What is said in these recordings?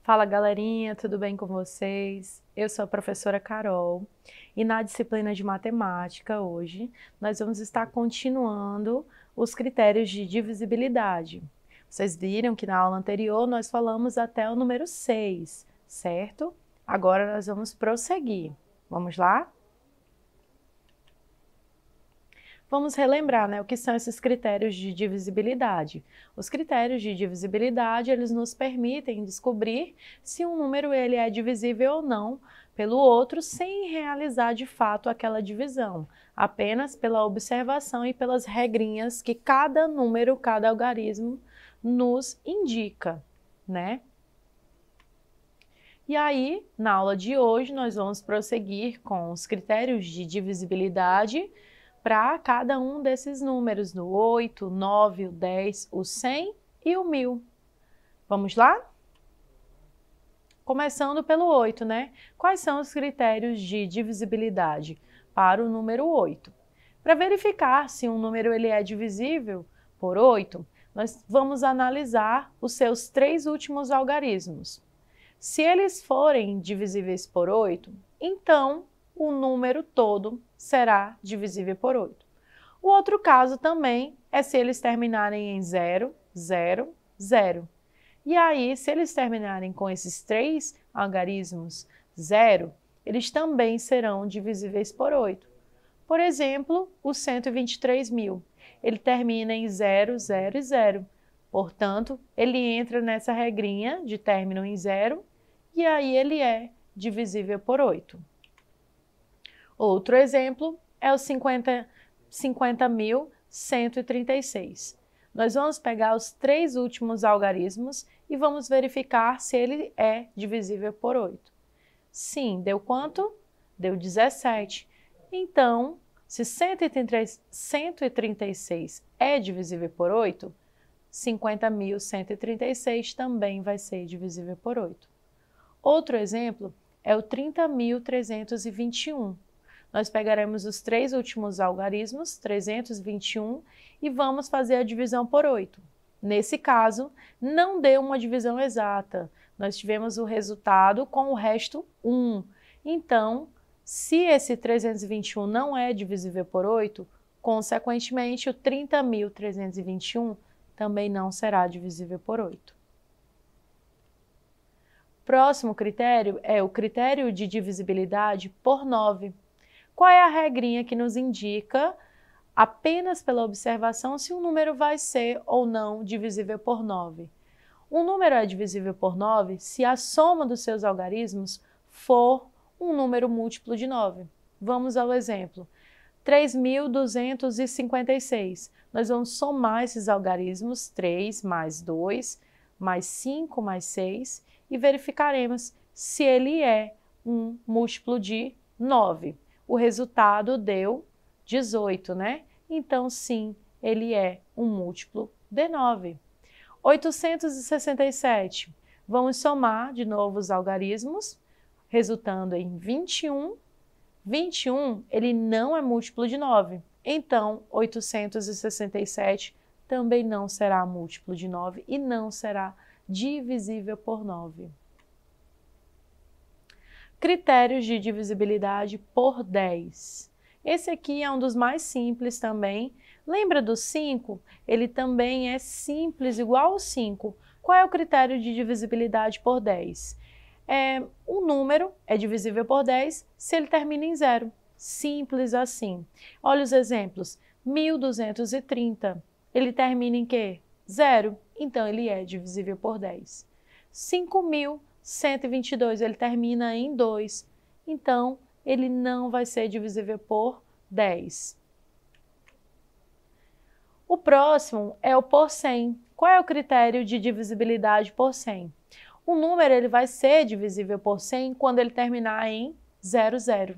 Fala galerinha, tudo bem com vocês? Eu sou a professora Carol e na disciplina de matemática hoje nós vamos estar continuando os critérios de divisibilidade. Vocês viram que na aula anterior nós falamos até o número 6, certo? Agora nós vamos prosseguir. Vamos lá? Vamos relembrar, o que são esses critérios de divisibilidade. Os critérios de divisibilidade, eles nos permitem descobrir se um número ele é divisível ou não pelo outro, sem realizar de fato aquela divisão, apenas pela observação e pelas regrinhas que cada número, cada algarismo nos indica, né? E aí, na aula de hoje, nós vamos prosseguir com os critérios de divisibilidade para cada um desses números, no 8, o 9, o 10, o 100 e o 1000. Vamos lá? Começando pelo 8, né? Quais são os critérios de divisibilidade para o número 8? Para verificar se um número ele é divisível por 8, nós vamos analisar os seus três últimos algarismos. Se eles forem divisíveis por 8, então o número todo será divisível por 8. O outro caso também é se eles terminarem em 0, 0, 0. E aí, se eles terminarem com esses três algarismos 0, eles também serão divisíveis por 8. Por exemplo, o 123.000, ele termina em 0, 0 e 0. Portanto, ele entra nessa regrinha de término em 0 e aí ele é divisível por 8. Outro exemplo é o 50.136. Nós vamos pegar os três últimos algarismos e vamos verificar se ele é divisível por 8. Sim, deu quanto? Deu 17. Então, se 136 é divisível por 8, 50.136 também vai ser divisível por 8. Outro exemplo é o 30.321. Nós pegaremos os três últimos algarismos, 321, e vamos fazer a divisão por 8. Nesse caso, não deu uma divisão exata. Nós tivemos o resultado com o resto 1. Então, se esse 321 não é divisível por 8, consequentemente, o 30.321 também não será divisível por 8. Próximo critério é o critério de divisibilidade por 9. Qual é a regrinha que nos indica, apenas pela observação, se um número vai ser ou não divisível por 9? Um número é divisível por 9 se a soma dos seus algarismos for um número múltiplo de 9. Vamos ao exemplo. 3.256. Nós vamos somar esses algarismos, 3 mais 2, mais 5 mais 6, e verificaremos se ele é um múltiplo de 9. O resultado deu 18, né? Então, sim, ele é um múltiplo de 9. 867. Vamos somar de novo os algarismos, resultando em 21. 21, ele não é múltiplo de 9. Então, 867 também não será múltiplo de 9 e não será divisível por 9. Critérios de divisibilidade por 10. Esse aqui é um dos mais simples também. Lembra do 5? Ele também é simples, igual ao 5. Qual é o critério de divisibilidade por 10? Um número é divisível por 10 se ele termina em 0. Simples assim. Olha os exemplos. 1.230. Ele termina em quê? 0. Então, ele é divisível por 10. 5.122, ele termina em 2. Então, ele não vai ser divisível por 10. O próximo é o por 100. Qual é o critério de divisibilidade por 100? O número ele vai ser divisível por 100 quando ele terminar em 00.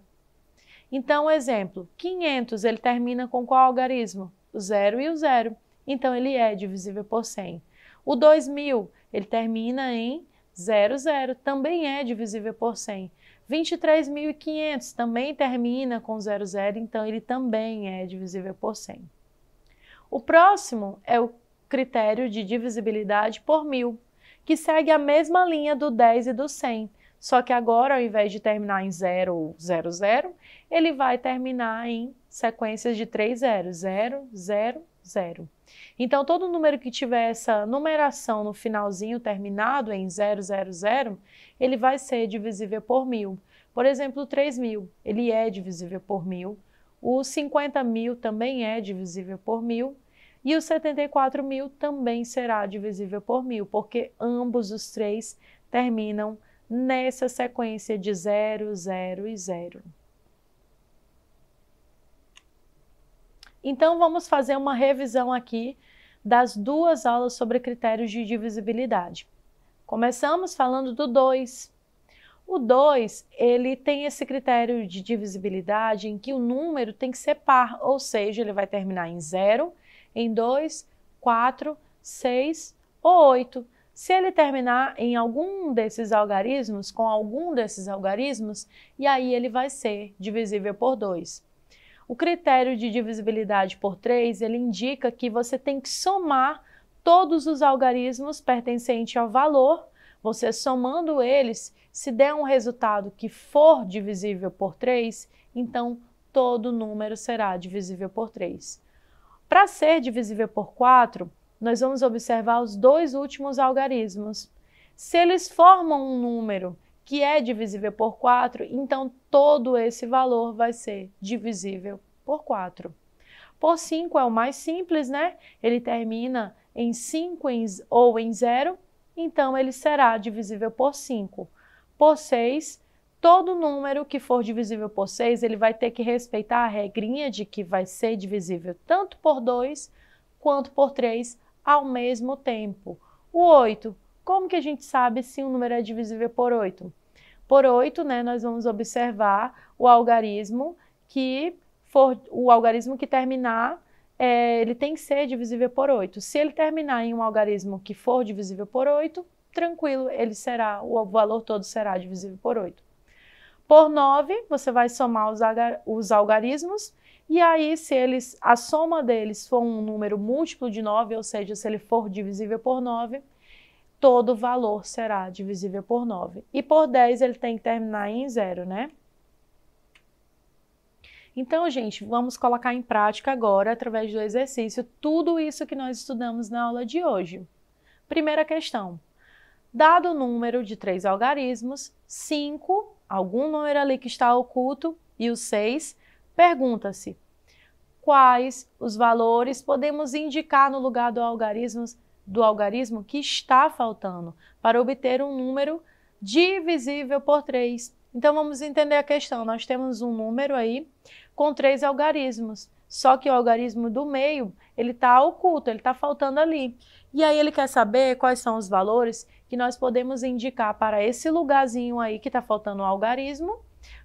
Então, exemplo, 500, ele termina com qual algarismo? O 0 e o 0. Então, ele é divisível por 100. O 2000, ele termina em 00, também é divisível por 100. 23.500 também termina com 00, então ele também é divisível por 100. O próximo é o critério de divisibilidade por 1000, que segue a mesma linha do 10 e do 100. Só que agora, ao invés de terminar em 0, 0, 0, ele vai terminar em sequências de 3 zeros, 0, 0, 0. Então, todo número que tiver essa numeração no finalzinho terminado em 0, 0, 0, ele vai ser divisível por 1000. Por exemplo, o 3.000, ele é divisível por 1000. O 50.000 também é divisível por 1000. E o 74.000 também será divisível por 1000, porque ambos os três terminam nessa sequência de 0, 0 e 0. Então, vamos fazer uma revisão aqui das duas aulas sobre critérios de divisibilidade. Começamos falando do 2. O 2, ele tem esse critério de divisibilidade em que o número tem que ser par, ou seja, ele vai terminar em 0, em 2, 4, 6 ou 8. Se ele terminar em algum desses algarismos, com algum desses algarismos, e aí ele vai ser divisível por 2. O critério de divisibilidade por 3, ele indica que você tem que somar todos os algarismos pertencentes ao valor. Você somando eles, se der um resultado que for divisível por 3, então todo número será divisível por 3. Para ser divisível por 4, nós vamos observar os dois últimos algarismos. Se eles formam um número que é divisível por 4, então todo esse valor vai ser divisível por 4. Por 5 é o mais simples, né? Ele termina em 5 ou em 0, então ele será divisível por 5. Por 6, todo número que for divisível por 6, ele vai ter que respeitar a regrinha de que vai ser divisível tanto por 2 quanto por 3 ao mesmo tempo. O 8, como que a gente sabe se um número é divisível por 8? Por 8, né, nós vamos observar o algarismo que terminar, ele tem que ser divisível por 8. Se ele terminar em um algarismo que for divisível por 8, tranquilo, o valor todo será divisível por 8. Por 9, você vai somar os algarismos, e aí a soma deles for um número múltiplo de 9, ou seja, se ele for divisível por 9, todo valor será divisível por 9. E por 10 ele tem que terminar em 0, né? Então, gente, vamos colocar em prática agora, através do exercício, tudo isso que nós estudamos na aula de hoje. Primeira questão. Dado o número de 3 algarismos, 5, algum número ali que está oculto, e o 6, pergunta-se quais os valores podemos indicar no lugar do algarismo que está faltando para obter um número divisível por 3. Então, vamos entender a questão. Nós temos um número aí com 3 algarismos, só que o algarismo do meio, ele está oculto, ele está faltando ali. E aí ele quer saber quais são os valores que nós podemos indicar para esse lugarzinho aí que está faltando o algarismo,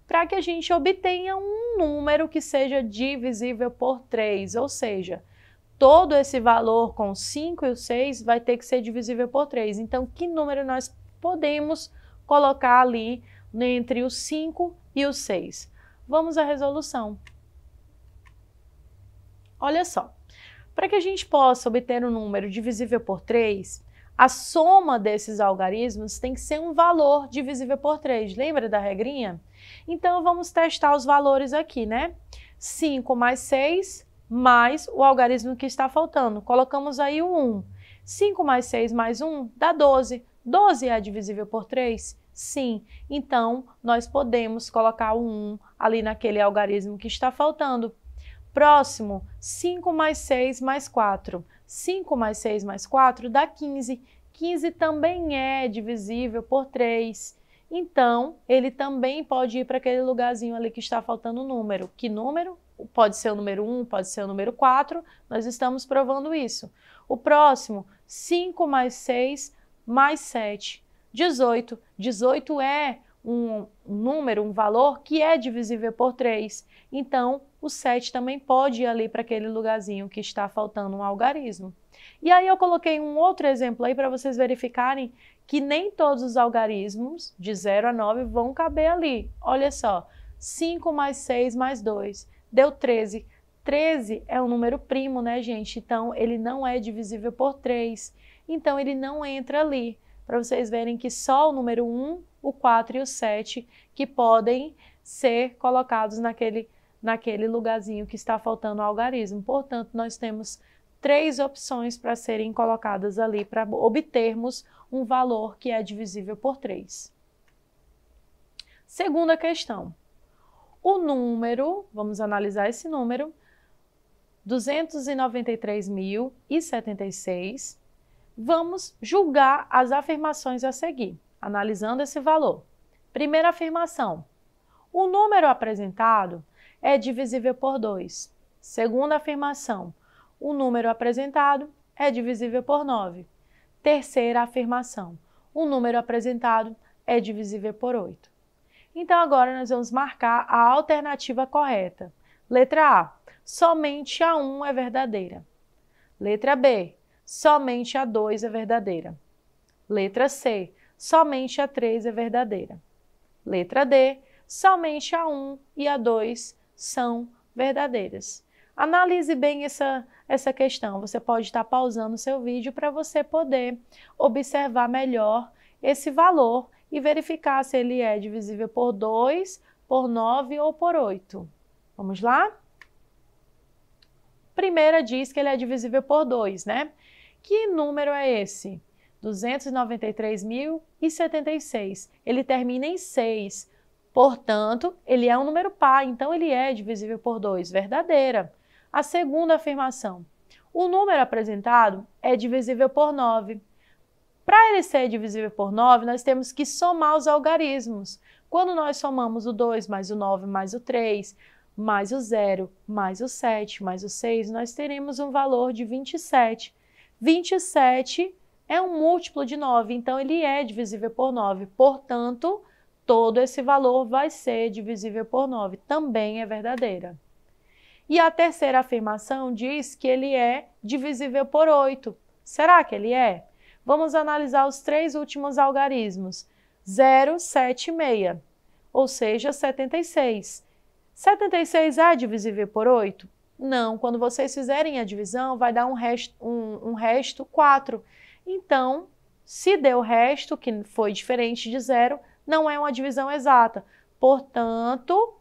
para que a gente obtenha um número que seja divisível por 3, ou seja, todo esse valor com 5 e o 6 vai ter que ser divisível por 3. Então, que número nós podemos colocar ali entre o 5 e o 6? Vamos à resolução. Olha só, para que a gente possa obter um número divisível por 3, a soma desses algarismos tem que ser um valor divisível por 3. Lembra da regrinha? Então, vamos testar os valores aqui, né? 5 mais 6 mais o algarismo que está faltando. Colocamos aí o 1. 5 mais 6 mais 1 dá 12. 12 é divisível por 3? Sim. Então, nós podemos colocar o 1 ali naquele algarismo que está faltando. Próximo, 5 mais 6 mais 4. 5 mais 6 mais 4 dá 15. 15 também é divisível por 3. Então, ele também pode ir para aquele lugarzinho ali que está faltando o número. Que número? Pode ser o número 1, pode ser o número 4. Nós estamos provando isso. O próximo, 5 mais 6 mais 7. 18. 18 é um número, um valor que é divisível por 3. Então, o 7 também pode ir ali para aquele lugarzinho que está faltando um algarismo. E aí eu coloquei um outro exemplo aí para vocês verificarem que nem todos os algarismos de 0 a 9 vão caber ali. Olha só, 5 mais 6 mais 2 deu 13. 13 é um número primo, né, gente? Então, ele não é divisível por 3. Então, ele não entra ali. para vocês verem que só o número 1, o 4 e o 7 que podem ser colocados naquele lugarzinho que está faltando o algarismo. Portanto, nós temos 3 opções para serem colocadas ali para obtermos um valor que é divisível por 3. Segunda questão. O número, vamos analisar esse número, 293.076, vamos julgar as afirmações a seguir, analisando esse valor. Primeira afirmação, o número apresentado é divisível por 2. Segunda afirmação, o número apresentado é divisível por 9. Terceira afirmação, o número apresentado é divisível por 8. Então, agora nós vamos marcar a alternativa correta. Letra A, somente a 1 é verdadeira. Letra B, somente a 2 é verdadeira. Letra C, somente a 3 é verdadeira. Letra D, somente a 1 e a 2 são verdadeiras. Analise bem essa questão. Você pode estar pausando o seu vídeo para você poder observar melhor esse valor e verificar se ele é divisível por 2, por 9 ou por 8. Vamos lá? Primeira diz que ele é divisível por 2, né? Que número é esse? 293.076. Ele termina em 6. Portanto, ele é um número par, então ele é divisível por 2. Verdadeira. A segunda afirmação. O número apresentado é divisível por 9. Para ele ser divisível por 9, nós temos que somar os algarismos. Quando nós somamos o 2 mais o 9 mais o 3, mais o 0, mais o 7, mais o 6, nós teremos um valor de 27. 27 é um múltiplo de 9, então ele é divisível por 9. Portanto, todo esse valor vai ser divisível por 9. Também é verdadeira. E a terceira afirmação diz que ele é divisível por 8. Será que ele é? Vamos analisar os 3 últimos algarismos. 0, 7 e meia, ou seja, 76. 76 é divisível por 8? Não, quando vocês fizerem a divisão, vai dar um resto 4. Então, se deu resto, que foi diferente de 0, não é uma divisão exata. Portanto,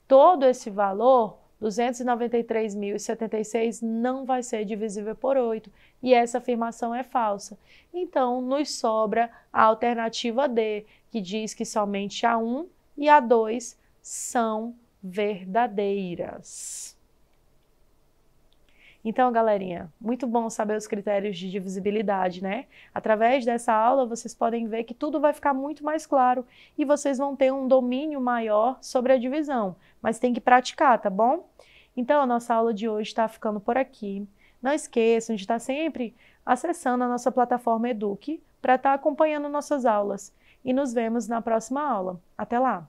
todo esse valor, 293.076, não vai ser divisível por 8. E essa afirmação é falsa. Então, nos sobra a alternativa D, que diz que somente a 1 e a 2 são verdadeiras. Então, galerinha, muito bom saber os critérios de divisibilidade, né? Através dessa aula, vocês podem ver que tudo vai ficar muito mais claro e vocês vão ter um domínio maior sobre a divisão, mas tem que praticar, tá bom? Então, a nossa aula de hoje está ficando por aqui. Não esqueçam de estar sempre acessando a nossa plataforma Eduque para estar acompanhando nossas aulas. E nos vemos na próxima aula. Até lá!